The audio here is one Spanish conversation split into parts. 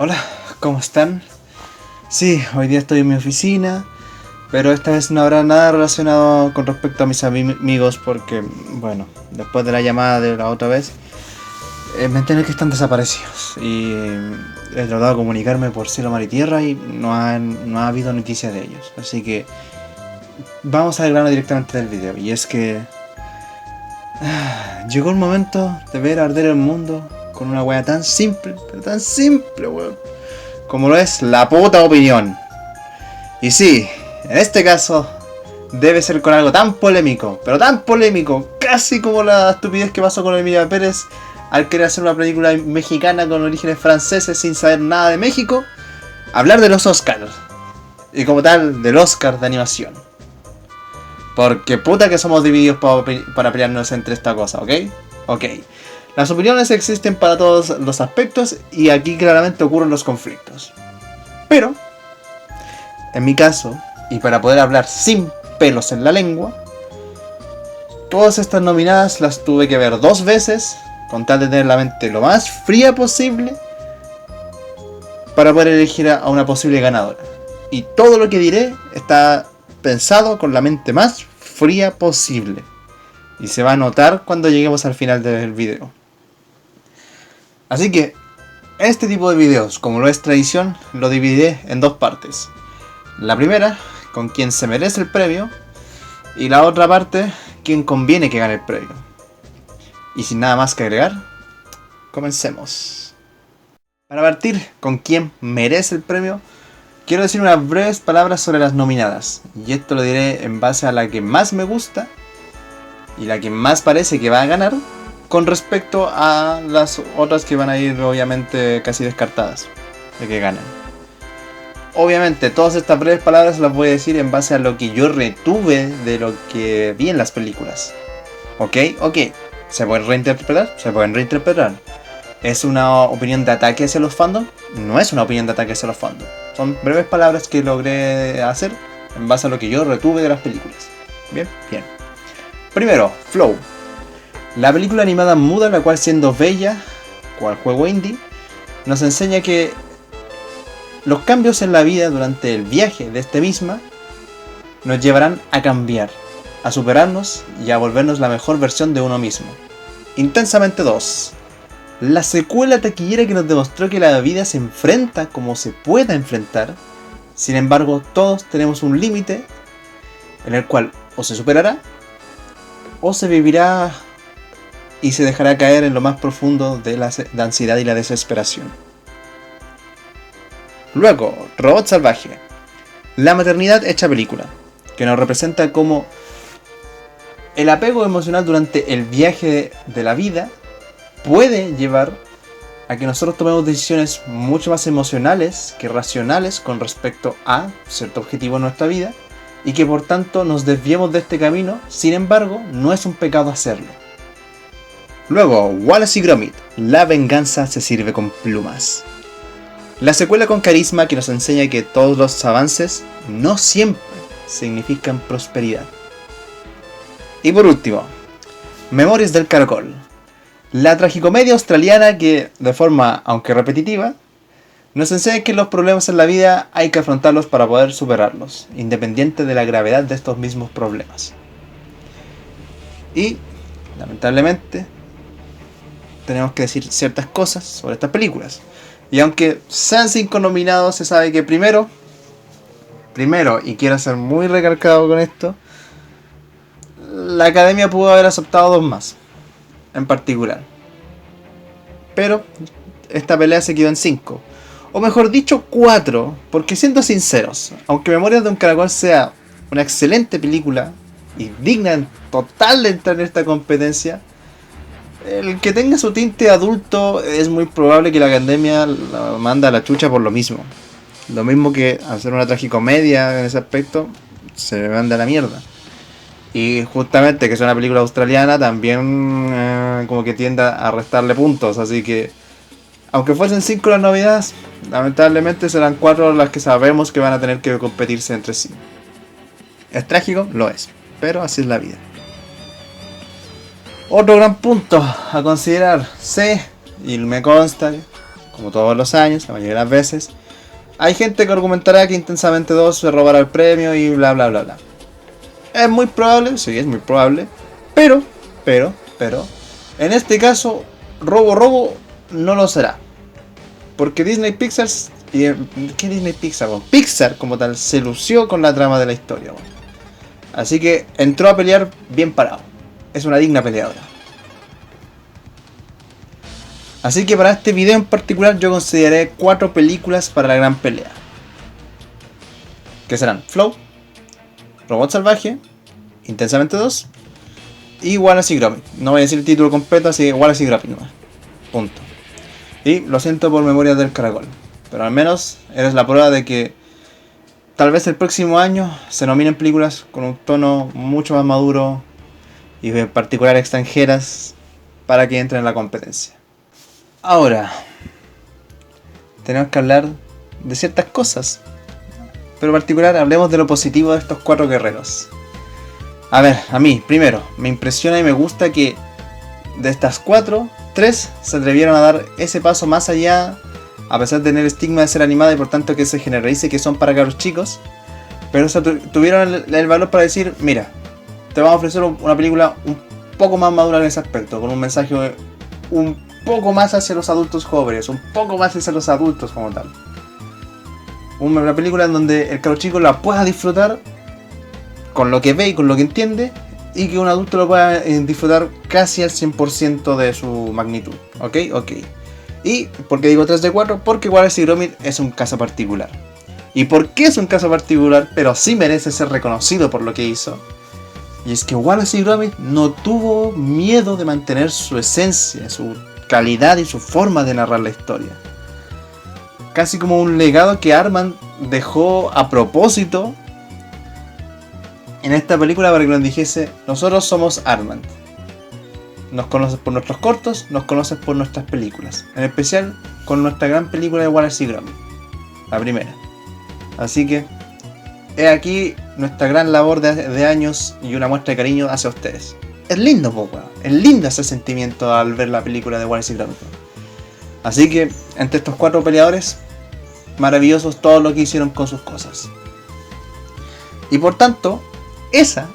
Hola, ¿cómo están? Sí, hoy día estoy en mi oficina, pero esta vez no habrá nada relacionado con respecto a mis amigos porque, bueno, después de la llamada de la otra vez, me enteré que están desaparecidos y he tratado de comunicarme por cielo, mar y tierra y no ha habido noticias de ellos. Así que vamos al grano directamente del video, y es que llegó el momento de ver arder el mundo con una wea tan simple, pero tan simple, weón, como lo es la puta opinión. Y sí, en este caso debe ser con algo tan polémico, pero tan polémico, casi como la estupidez que pasó con Emilia Pérez al querer hacer una película mexicana con orígenes franceses sin saber nada de México. Hablar de los Oscars, y como tal del Oscar de animación. Porque puta que somos divididos para pelearnos entre esta cosa, ¿ok? Ok. Las opiniones existen para todos los aspectos y aquí claramente ocurren los conflictos. Pero, en mi caso, y para poder hablar sin pelos en la lengua, todas estas nominadas las tuve que ver 2 veces con tal de tener la mente lo más fría posible para poder elegir a una posible ganadora. Y todo lo que diré está pensado con la mente más fría posible. Y se va a notar cuando lleguemos al final del video. Así que, este tipo de videos, como lo es tradición, lo dividiré en 2 partes. La primera, con quien se merece el premio, y la otra parte, quien conviene que gane el premio. Y sin nada más que agregar, comencemos. Para partir con quien merece el premio, quiero decir unas breves palabras sobre las nominadas. Y esto lo diré en base a la que más me gusta y la que más parece que va a ganar, con respecto a las otras que van a ir obviamente casi descartadas de que ganen. Obviamente todas estas breves palabras las voy a decir en base a lo que yo retuve de lo que vi en las películas. ¿Ok? ¿Se pueden reinterpretar? Se pueden reinterpretar. ¿Es una opinión de ataque hacia los fandom? No es una opinión de ataque hacia los fandom. Son breves palabras que logré hacer en base a lo que yo retuve de las películas. Bien. Primero, Flow. La película animada muda, la cual, siendo bella, cual juego indie, nos enseña que los cambios en la vida durante el viaje de este misma nos llevarán a cambiar, a superarnos y a volvernos la mejor versión de uno mismo. Intensamente 2. La secuela taquillera que nos demostró que la vida se enfrenta como se pueda enfrentar. Sin embargo, todos tenemos un límite en el cual o se superará o se vivirá y se dejará caer en lo más profundo de la ansiedad y la desesperación. Luego, Robot Salvaje. La maternidad hecha película, que nos representa como el apego emocional durante el viaje de la vida puede llevar a que nosotros tomemos decisiones mucho más emocionales que racionales con respecto a cierto objetivo en nuestra vida, y que por tanto nos desviemos de este camino. Sin embargo, no es un pecado hacerlo. Luego, Wallace y Gromit. La venganza se sirve con plumas. La secuela con carisma que nos enseña que todos los avances no siempre significan prosperidad. Y por último, Memorias del Caracol. La tragicomedia australiana que, de forma aunque repetitiva, nos enseña que los problemas en la vida hay que afrontarlos para poder superarlos, independiente de la gravedad de estos mismos problemas. Y, lamentablemente, tenemos que decir ciertas cosas sobre estas películas. Y aunque sean 5 nominados, se sabe que primero, y quiero ser muy recalcado con esto, la academia pudo haber aceptado 2 más, en particular. Pero esta pelea se quedó en 5. O mejor dicho, 4, porque siendo sinceros, aunque Memorias de un Caracol sea una excelente película y digna en total de entrar en esta competencia, el que tenga su tinte adulto es muy probable que la academia la manda a la chucha por lo mismo. Lo mismo que hacer una tragicomedia en ese aspecto, se manda a la mierda. Y justamente que es una película australiana también como que tiende a restarle puntos, así que aunque fuesen 5 las novedades, lamentablemente serán 4 las que sabemos que van a tener que competirse entre sí. ¿Es trágico? Lo es, pero así es la vida. Otro gran punto a considerar, sé, y me consta como todos los años, la mayoría de las veces, hay gente que argumentará que Intensamente 2 se robará el premio y bla bla bla bla. Es muy probable, sí, es muy probable, pero, en este caso, robo no lo será. Porque Disney Pixar, ¿qué Disney Pixar? Bueno, Pixar como tal se lució con la trama de la historia. Bueno. Así que entró a pelear bien parado. Es una digna peleadora. Así que para este video en particular yo consideré 4 películas para la gran pelea. Que serán Flow, Robot Salvaje, Intensamente 2 y Wallace y Gromit. No voy a decir el título completo, así que Wallace y Gromit nomás. Punto. Y lo siento por Memorias del Caracol, pero al menos eres la prueba de que tal vez el próximo año se nominen películas con un tono mucho más maduro y en particular extranjeras para que entren en la competencia. Ahora, tenemos que hablar de ciertas cosas, pero en particular hablemos de lo positivo de estos 4 guerreros. A ver, a mí, primero, me impresiona y me gusta que de estas 4, 3 se atrevieron a dar ese paso más allá, a pesar de tener estigma de ser animada y por tanto que se generalice que son para cabros chicos, pero tuvieron el valor para decir, mira, te vamos a ofrecer una película un poco más madura en ese aspecto, con un mensaje un poco más hacia los adultos jóvenes, un poco más hacia los adultos como tal. Una película en donde el cabro chico la pueda disfrutar con lo que ve y con lo que entiende, y que un adulto lo pueda disfrutar casi al 100% de su magnitud. ¿Ok? ¿Y por qué digo 3 de 4? Porque Wallace y Gromit es un caso particular. ¿Y por qué es un caso particular? Pero sí merece ser reconocido por lo que hizo. Y es que Wallace y Gromit no tuvo miedo de mantener su esencia, su calidad y su forma de narrar la historia. Casi como un legado que Aardman dejó a propósito en esta película para que nos dijese, nosotros somos Aardman. Nos conoces por nuestros cortos, nos conoces por nuestras películas. En especial con nuestra gran película de Wallace y Gromit, la primera. Así que he aquí nuestra gran labor de años y una muestra de cariño hacia ustedes. Es lindo, weón. Es lindo ese sentimiento al ver la película de Wallace y Gromit. Así que entre estos 4 peleadores, maravillosos todo lo que hicieron con sus cosas. Y por tanto, esas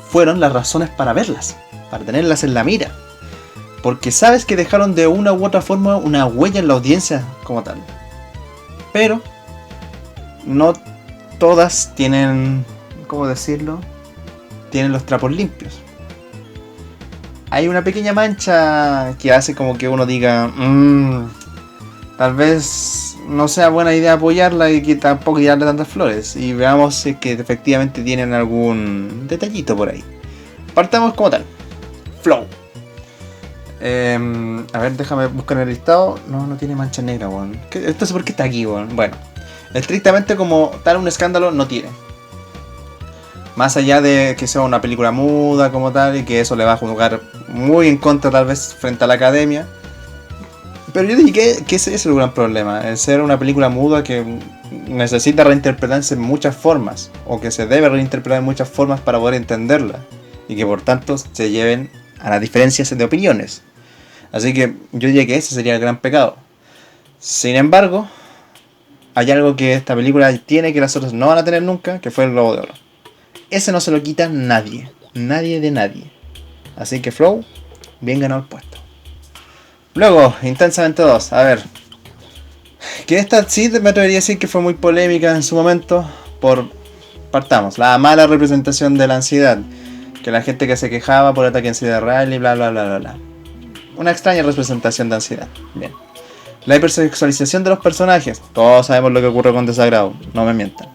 fueron las razones para verlas, para tenerlas en la mira. Porque sabes que dejaron de una u otra forma una huella en la audiencia como tal. Pero no todas tienen, ¿cómo decirlo? Tienen los trapos limpios. Hay una pequeña mancha que hace como que uno diga, tal vez no sea buena idea apoyarla y que tampoco darle tantas flores. Y veamos si es que efectivamente tienen algún detallito por ahí. Partamos como tal. Flow. A ver, déjame buscar en el listado. No tiene mancha negra, weón. Entonces, ¿por qué está aquí, weón? Bueno, estrictamente como tal un escándalo no tiene. Más allá de que sea una película muda como tal y que eso le va a jugar muy en contra tal vez frente a la academia. Pero yo dije que ese es el gran problema, el ser una película muda que necesita reinterpretarse en muchas formas, o que se debe reinterpretar en muchas formas para poder entenderla, y que por tanto se lleven a las diferencias de opiniones. Así que yo diría que ese sería el gran pecado. Sin embargo, hay algo que esta película tiene que las otras no van a tener nunca, que fue el Globo de Oro. Ese no se lo quita nadie, nadie de nadie. Así que Flow, bien ganado el puesto. Luego, Intensamente 2, a ver. Que esta sí me atrevería a decir que fue muy polémica en su momento. Partamos, la mala representación de la ansiedad. Que la gente que se quejaba por ataque de ansiedad real y bla bla bla bla bla. Una extraña representación de ansiedad. Bien. La hipersexualización de los personajes. Todos sabemos lo que ocurre con Desagrado, no me mientan.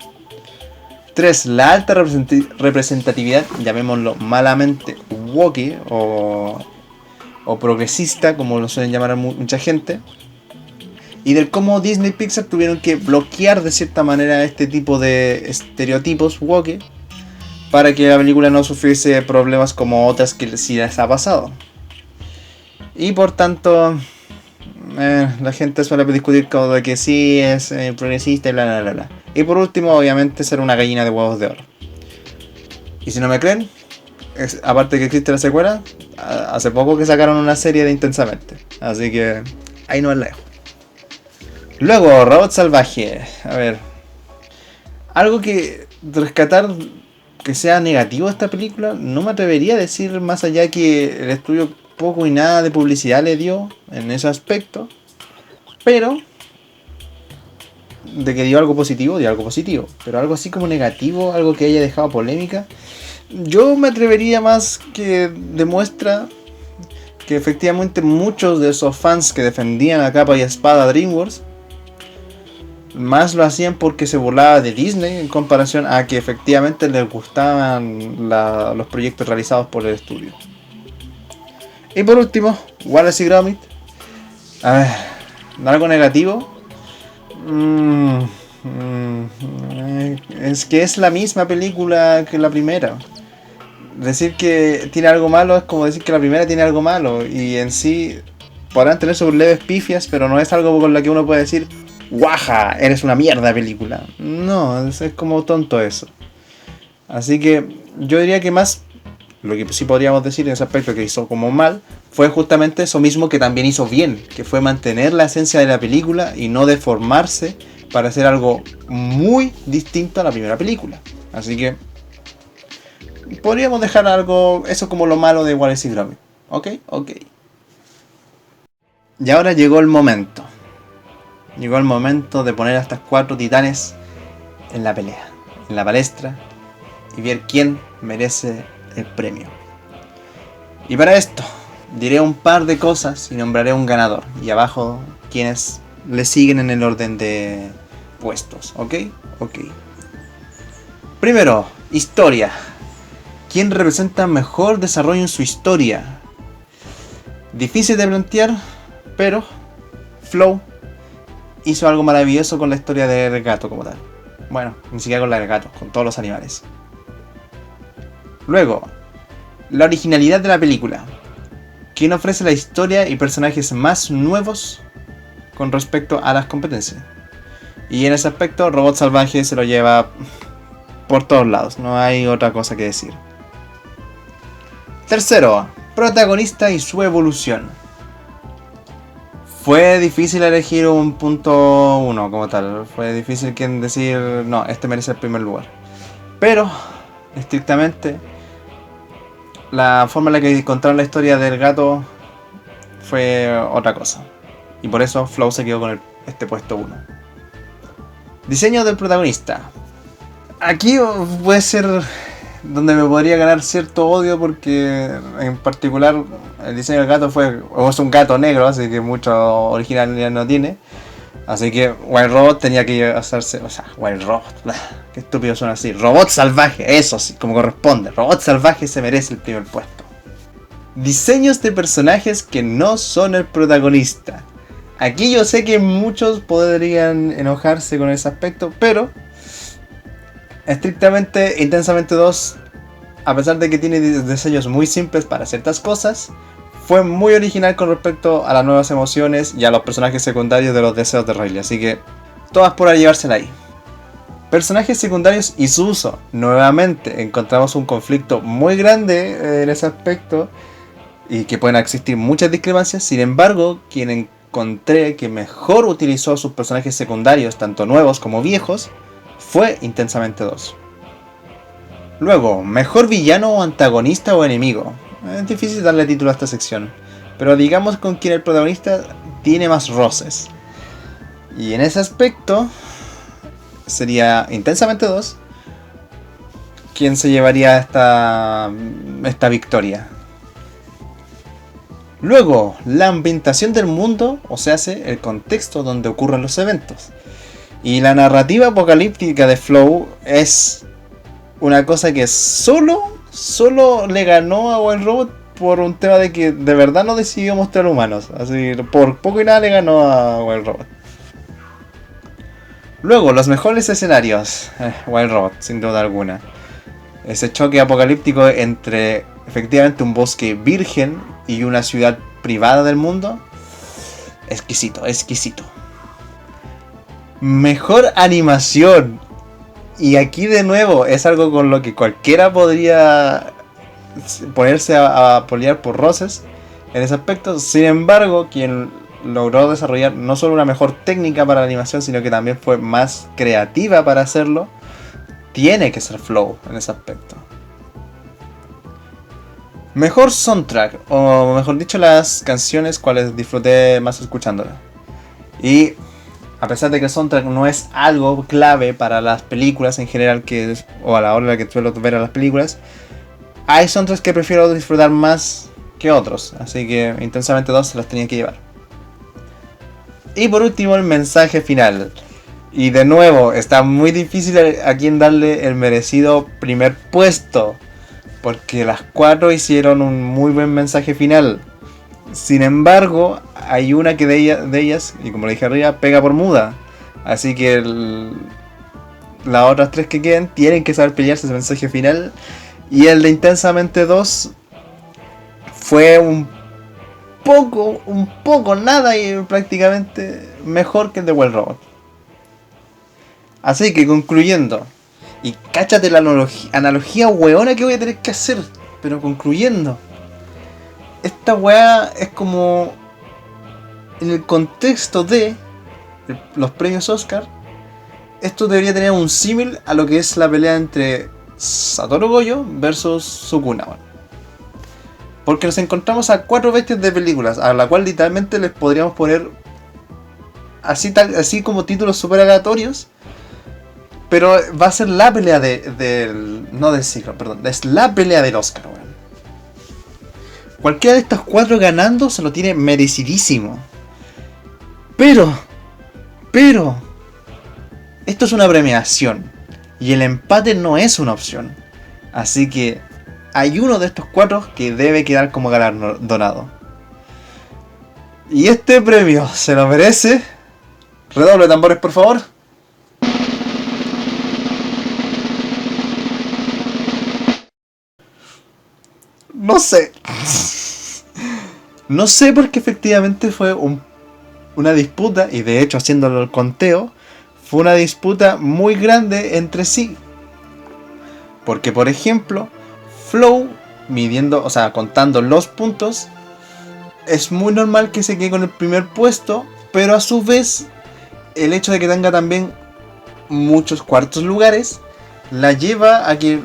3. La alta representatividad, llamémoslo malamente woke o progresista, como lo suelen llamar a mucha gente, y del cómo Disney y Pixar tuvieron que bloquear de cierta manera este tipo de estereotipos woke para que la película no sufriese problemas como otras que sí les ha pasado. Y por tanto, la gente suele discutir como de que sí es progresista y bla bla bla bla. Y por último, obviamente, ser una gallina de huevos de oro. Y si no me creen, aparte que existe la secuela, hace poco que sacaron una serie de Intensamente. Así que ahí no la dejo. Luego, Robot Salvaje. A ver. Algo que rescatar que sea negativo esta película, no me atrevería a decir más allá que el estudio poco y nada de publicidad le dio en ese aspecto. Pero de que dio algo positivo, dio algo positivo. Pero algo así como negativo, algo que haya dejado polémica, yo me atrevería más que demuestra que efectivamente muchos de esos fans que defendían a capa y espada a DreamWorks más lo hacían porque se burlaba de Disney en comparación a que efectivamente les gustaban los proyectos realizados por el estudio. Y por último, Wallace y Gromit. A ver, algo negativo. Es que es la misma película que la primera. Decir que tiene algo malo es como decir que la primera tiene algo malo. Y en sí podrán tener sus leves pifias, pero no es algo con lo que uno puede decir ¡guaja! Eres una mierda de película. No, es como tonto eso. Así que yo diría que más lo que sí podríamos decir en ese aspecto que hizo como mal fue justamente eso mismo que también hizo bien, que fue mantener la esencia de la película y no deformarse para hacer algo muy distinto a la primera película. Así que podríamos dejar algo, eso como lo malo de Wallace y Gromit. ¿Ok? Ok. Y ahora llegó el momento. Llegó el momento de poner a estas 4 titanes en la pelea, en la palestra, y ver quién merece el premio. Y para esto diré un par de cosas y nombraré un ganador. Y abajo quienes le siguen en el orden de puestos. ¿Ok? Ok. Primero, historia. ¿Quién representa mejor desarrollo en su historia? Difícil de plantear, pero Flow hizo algo maravilloso con la historia del gato como tal. Bueno, ni siquiera con la del gato, con todos los animales. Luego, la originalidad de la película. ¿Quién ofrece la historia y personajes más nuevos con respecto a las competencias? Y en ese aspecto, Robot Salvaje se lo lleva por todos lados, no hay otra cosa que decir. Tercero, protagonista y su evolución. Fue difícil elegir un punto 1 como tal, fue difícil decir, no, este merece el primer lugar. Pero, estrictamente, la forma en la que contaron la historia del gato fue otra cosa. Y por eso Flow se quedó con este puesto 1. Diseño del protagonista. Aquí puede ser donde me podría ganar cierto odio porque en particular el diseño del gato es un gato negro, así que mucha originalidad no tiene. Así que Wild Robot tenía que hacerse, o sea, Wild Robot, qué estúpido suena así. Robot Salvaje, eso sí, como corresponde. Robot Salvaje se merece el primer puesto. Diseños de personajes que no son el protagonista. Aquí yo sé que muchos podrían enojarse con ese aspecto, pero estrictamente Intensamente 2, a pesar de que tiene diseños muy simples para ciertas cosas, fue muy original con respecto a las nuevas emociones y a los personajes secundarios de los deseos de Riley, así que todas por llevársela ahí. Personajes secundarios y su uso. Nuevamente encontramos un conflicto muy grande en ese aspecto y que pueden existir muchas discrepancias. Sin embargo, quien encontré que mejor utilizó sus personajes secundarios, tanto nuevos como viejos, fue Intensamente 2. Luego, mejor villano o antagonista o enemigo. Es difícil darle título a esta sección, pero digamos con quien el protagonista tiene más roces. Y en ese aspecto sería Intensamente 2 quien se llevaría esta victoria. Luego, la ambientación del mundo, o sea, el contexto donde ocurren los eventos. Y la narrativa apocalíptica de Flow es una cosa que solo le ganó a Wild Robot por un tema de que de verdad no decidió mostrar humanos. Así, por poco y nada le ganó a Wild Robot. Luego, los mejores escenarios. Wild Robot, sin duda alguna. Ese choque apocalíptico entre efectivamente un bosque virgen y una ciudad privada del mundo. Exquisito, exquisito. Mejor animación. Y aquí de nuevo es algo con lo que cualquiera podría ponerse a pelear por roces en ese aspecto. Sin embargo, quien logró desarrollar no solo una mejor técnica para la animación, sino que también fue más creativa para hacerlo, tiene que ser Flow en ese aspecto. Mejor soundtrack, o mejor dicho, las canciones cuales disfruté más escuchándolas. Y a pesar de que el soundtrack no es algo clave para las películas en general, o a la hora que suelo ver a las películas, hay soundtracks que prefiero disfrutar más que otros, así que Intensamente 2 se los tenía que llevar. Y por último, el mensaje final. Y de nuevo, está muy difícil a quien darle el merecido primer puesto, porque las 4 hicieron un muy buen mensaje final. Sin embargo, hay una que de ellas, y como le dije arriba, pega por muda. Así que las otras 3 que queden tienen que saber pelearse ese mensaje final. Y el de Intensamente 2 fue un poco, nada y prácticamente mejor que el de Well Robot. Así que concluyendo, y cáchate la analogía weona que voy a tener que hacer, pero concluyendo, esta weá es como en el contexto de los premios Oscar. Esto debería tener un símil a lo que es la pelea entre Satoru Gojo versus Sukuna. Porque nos encontramos a 4 bestias de películas, a la cual literalmente les podríamos poner así como títulos super aleatorios. Pero va a ser la pelea no del siglo, perdón, es la pelea del Oscar, weón. Cualquiera de estas 4 ganando se lo tiene merecidísimo. Pero, esto es una premiación. Y el empate no es una opción. Así que hay uno de estos 4 que debe quedar como galardonado. Y este premio se lo merece. Redoble de tambores, por favor. No sé. No sé porque efectivamente fue una disputa, y de hecho haciéndolo el conteo, fue una disputa muy grande entre sí. Porque por ejemplo, Flow, contando los puntos, es muy normal que se quede con el primer puesto, pero a su vez, el hecho de que tenga también muchos cuartos lugares, la lleva a que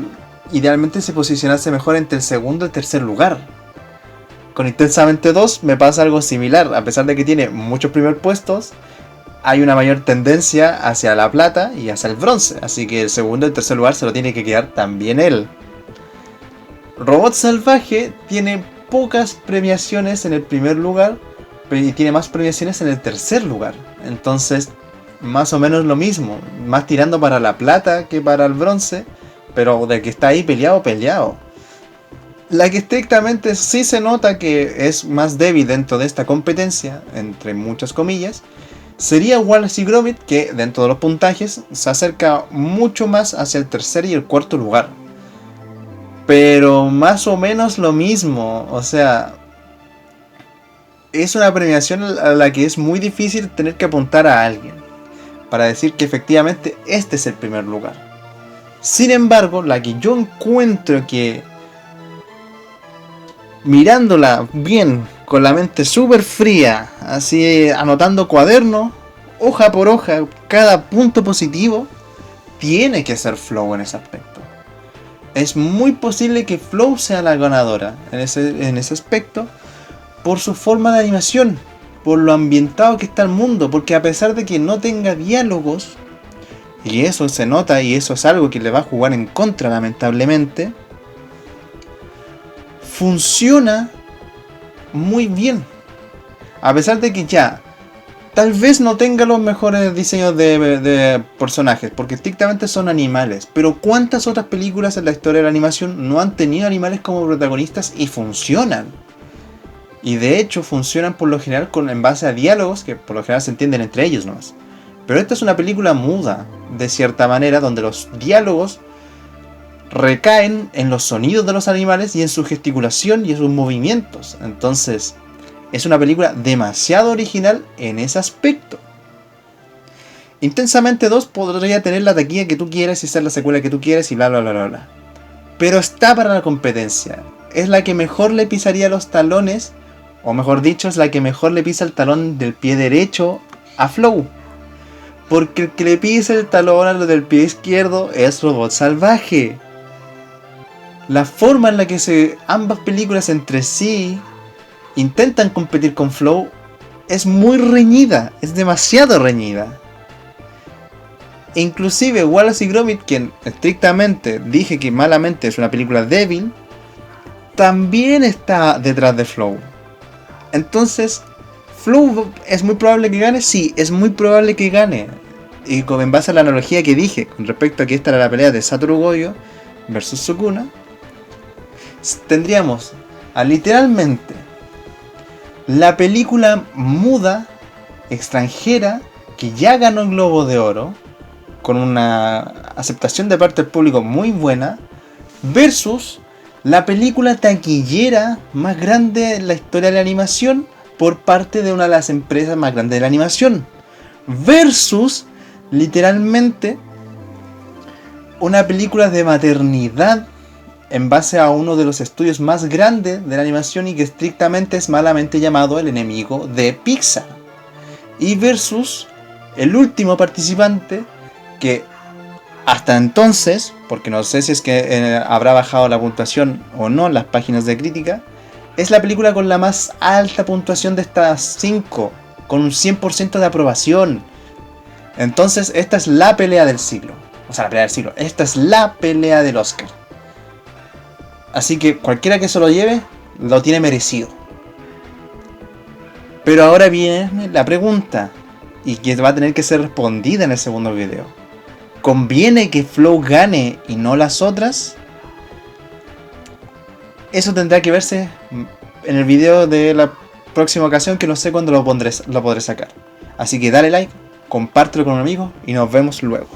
idealmente se posicionase mejor entre el segundo y el tercer lugar. Con Intensamente 2 me pasa algo similar, a pesar de que tiene muchos primeros puestos, hay una mayor tendencia hacia la plata y hacia el bronce, así que el segundo y el tercer lugar se lo tiene que quedar también él. Robot Salvaje tiene pocas premiaciones en el primer lugar y tiene más premiaciones en el tercer lugar, entonces más o menos lo mismo, más tirando para la plata que para el bronce, pero de que está ahí peleado. La que estrictamente sí se nota que es más débil dentro de esta competencia, entre muchas comillas, sería Wallace y Gromit, que dentro de los puntajes se acerca mucho más hacia el tercer y el cuarto lugar. Pero más o menos lo mismo, o sea, es una premiación a la que es muy difícil tener que apuntar a alguien para decir que efectivamente este es el primer lugar. Sin embargo, la que yo encuentro que, mirándola bien, con la mente súper fría, así anotando cuaderno, hoja por hoja, cada punto positivo, tiene que ser Flow en ese aspecto. Es muy posible que Flow sea la ganadora en ese aspecto, por su forma de animación, por lo ambientado que está el mundo, porque a pesar de que no tenga diálogos, y eso se nota y eso es algo que le va a jugar en contra lamentablemente, funciona muy bien. A pesar de que ya tal vez no tenga los mejores diseños de personajes, porque estrictamente son animales, pero ¿cuántas otras películas en la historia de la animación no han tenido animales como protagonistas y funcionan? Y de hecho funcionan por lo general en base a diálogos que por lo general se entienden entre ellos nomás. Pero esta es una película muda, de cierta manera, donde los diálogos recaen en los sonidos de los animales y en su gesticulación y en sus movimientos. Entonces, es una película demasiado original en ese aspecto. Intensamente 2 podría tener la taquilla que tú quieras y ser la secuela que tú quieras y bla bla bla bla bla. Pero está para la competencia. Es la que mejor le pisaría los talones o mejor dicho, es la que mejor le pisa el talón del pie derecho a Flow. Porque el que le pisa el talón a lo del pie izquierdo es Robot Salvaje. La forma en la que ambas películas entre sí intentan competir con Flow es muy reñida, es demasiado reñida. E inclusive Wallace y Gromit, quien estrictamente dije que malamente es una película débil, también está detrás de Flow. Entonces, ¿Flow es muy probable que gane? Sí, es muy probable que gane. Y en base a la analogía que dije con respecto a que esta era la pelea de Satoru Gojo versus Sukuna, tendríamos a literalmente la película muda extranjera que ya ganó el Globo de Oro con una aceptación de parte del público muy buena, versus la película taquillera más grande en la historia de la animación por parte de una de las empresas más grandes de la animación, versus literalmente una película de maternidad en base a uno de los estudios más grandes de la animación y que estrictamente es malamente llamado el enemigo de Pixar, y versus el último participante que hasta entonces, porque no sé si es que habrá bajado la puntuación o no en las páginas de crítica, es la película con la más alta puntuación de estas 5, con un 100% de aprobación. Entonces esta es la pelea del siglo. O sea, la pelea del siglo. Esta es la pelea del Oscar. Así que cualquiera que se lo lleve, lo tiene merecido. Pero ahora viene la pregunta, y que va a tener que ser respondida en el segundo video. ¿Conviene que Flow gane y no las otras? Eso tendrá que verse en el video de la próxima ocasión, que no sé cuándo lo podré sacar. Así que dale like, compártelo con un amigo y nos vemos luego.